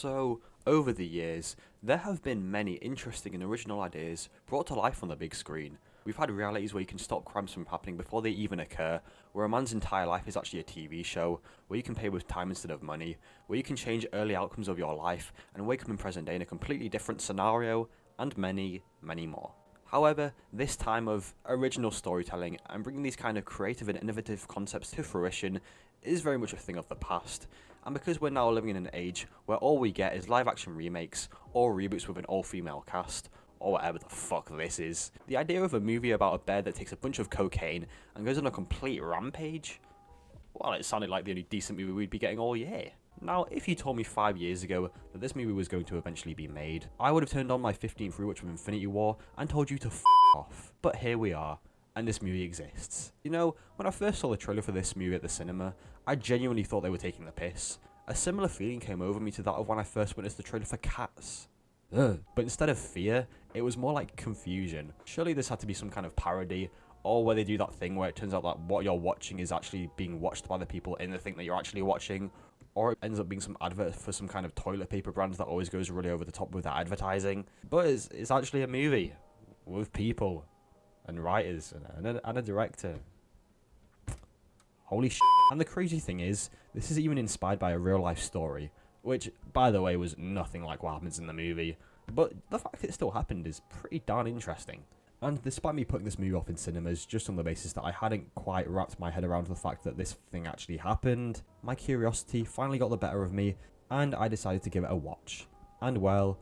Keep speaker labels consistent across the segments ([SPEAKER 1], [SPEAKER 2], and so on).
[SPEAKER 1] So, over the years, there have been many interesting and original ideas brought to life on the big screen. We've had realities where you can stop crimes from happening before they even occur, where a man's entire life is actually a TV show, where you can pay with time instead of money, where you can change early outcomes of your life and wake up in present day in a completely different scenario, and many, many more. However, this time of original storytelling and bringing these kind of creative and innovative concepts to fruition is very much a thing of the past. And because we're now living in an age where all we get is live action remakes or reboots with an all-female cast, or whatever the fuck this is, the idea of a movie about a bear that takes a bunch of cocaine and goes on a complete rampage? Well, it sounded like the only decent movie we'd be getting all year. Now, if you told me 5 years ago that this movie was going to eventually be made, I would have turned on my 15th rewatch of Infinity War and told you to f*** off. But here we are, and this movie exists. You know, when I first saw the trailer for this movie at the cinema, I genuinely thought they were taking the piss. A similar feeling came over me to that of when I first witnessed the trailer for Cats. Ugh. But instead of fear, it was more like confusion. Surely this had to be some kind of parody, or where they do that thing where it turns out that what you're watching is actually being watched by the people in the thing that you're actually watching, or it ends up being some advert for some kind of toilet paper brand that always goes really over the top with their advertising. But it's actually a movie with people and writers and a director. Holy shit. And the crazy thing is, this is even inspired by a real life story, which, by the way, was nothing like what happens in the movie. But the fact it still happened is pretty darn interesting. And despite me putting this movie off in cinemas just on the basis that I hadn't quite wrapped my head around the fact that this thing actually happened, my curiosity finally got the better of me, and I decided to give it a watch. And well,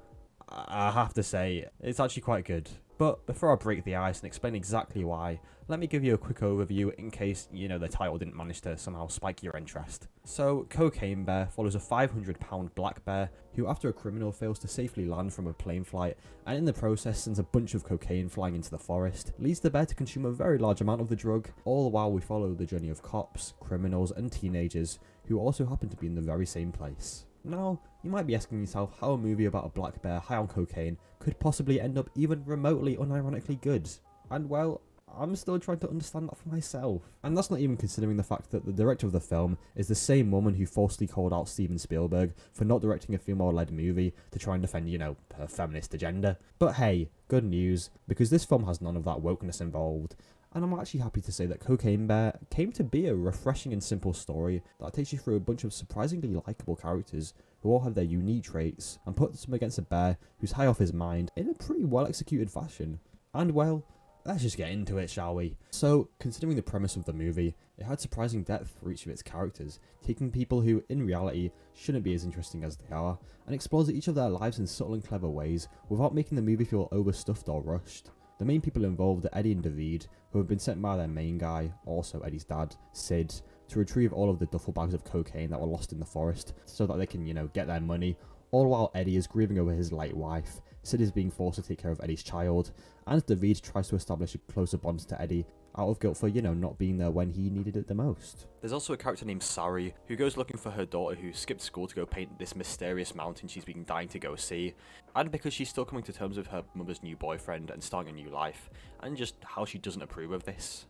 [SPEAKER 1] I have to say, it's actually quite good. But before I break the ice and explain exactly why, let me give you a quick overview in case, the title didn't manage to somehow spike your interest. So, Cocaine Bear follows a 500-pound black bear who, after a criminal fails to safely land from a plane flight and in the process sends a bunch of cocaine flying into the forest, leads the bear to consume a very large amount of the drug, all while we follow the journey of cops, criminals and teenagers who also happen to be in the very same place. Now, you might be asking yourself how a movie about a black bear high on cocaine could possibly end up even remotely unironically good. And well, I'm still trying to understand that for myself. And that's not even considering the fact that the director of the film is the same woman who falsely called out Steven Spielberg for not directing a female-led movie to try and defend, her feminist agenda. But hey, good news, because this film has none of that wokeness involved. And I'm actually happy to say that Cocaine Bear came to be a refreshing and simple story that takes you through a bunch of surprisingly likeable characters who all have their unique traits and puts them against a bear who's high off his mind in a pretty well executed fashion. And well, let's just get into it, shall we? So, considering the premise of the movie, it had surprising depth for each of its characters, taking people who, in reality, shouldn't be as interesting as they are, and explores each of their lives in subtle and clever ways without making the movie feel overstuffed or rushed. The main people involved are Eddie and David, who have been sent by their main guy, also Eddie's dad, Sid, to retrieve all of the duffel bags of cocaine that were lost in the forest, so that they can, get their money, all while Eddie is grieving over his late wife, Sid is being forced to take care of Eddie's child, and David tries to establish a closer bond to Eddie, out of guilt for, not being there when he needed it the most. There's also a character named Sari, who goes looking for her daughter who skipped school to go paint this mysterious mountain she's been dying to go see, and because she's still coming to terms with her mother's new boyfriend and starting a new life, and just how she doesn't approve of this.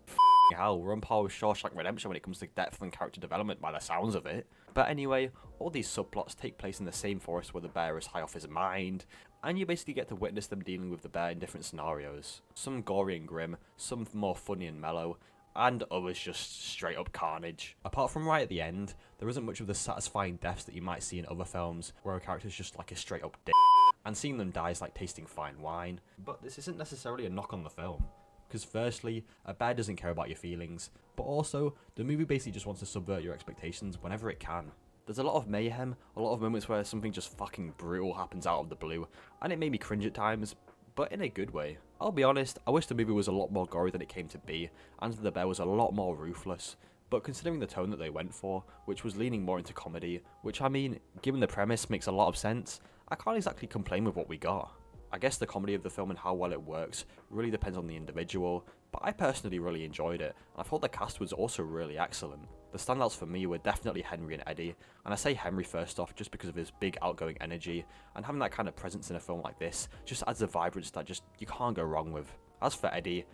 [SPEAKER 1] Hell, we're on par with Shawshank Redemption when it comes to depth and character development by the sounds of it. But anyway, all these subplots take place in the same forest where the bear is high off his mind, and you basically get to witness them dealing with the bear in different scenarios. Some gory and grim, some more funny and mellow, and others just straight up carnage. Apart from right at the end, there isn't much of the satisfying deaths that you might see in other films, where a character's just like a straight up dick, and seeing them die is like tasting fine wine. But this isn't necessarily a knock on the film. Because firstly, a bear doesn't care about your feelings, but also, the movie basically just wants to subvert your expectations whenever it can. There's a lot of mayhem, a lot of moments where something just fucking brutal happens out of the blue, and it made me cringe at times, but in a good way. I'll be honest, I wish the movie was a lot more gory than it came to be, and the bear was a lot more ruthless, but considering the tone that they went for, which was leaning more into comedy, which given the premise makes a lot of sense, I can't exactly complain with what we got. I guess the comedy of the film and how well it works really depends on the individual, but I personally really enjoyed it, and I thought the cast was also really excellent. The standouts for me were definitely Henry and Eddie, and I say Henry first off just because of his big outgoing energy, and having that kind of presence in a film like this just adds a vibrance that you can't go wrong with. As for Eddie,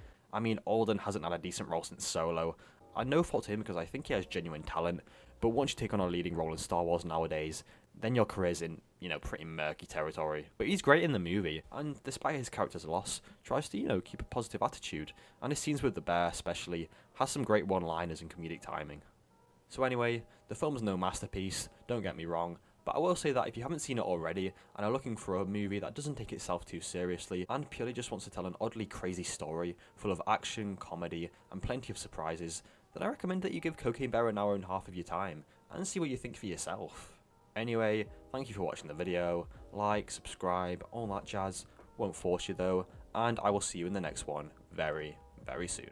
[SPEAKER 1] Alden hasn't had a decent role since Solo. No fault to him because I think he has genuine talent, but once you take on a leading role in Star Wars nowadays, then your career's in pretty murky territory. But he's great in the movie, and despite his character's loss, tries to, keep a positive attitude, and his scenes with the bear especially has some great one-liners and comedic timing. So anyway, the film's no masterpiece, don't get me wrong, but I will say that if you haven't seen it already and are looking for a movie that doesn't take itself too seriously and purely just wants to tell an oddly crazy story full of action, comedy, and plenty of surprises, then I recommend that you give Cocaine Bear an hour and a half of your time and see what you think for yourself. Anyway, thank you for watching the video, like, subscribe, all that jazz, won't force you though, and I will see you in the next one very, very soon.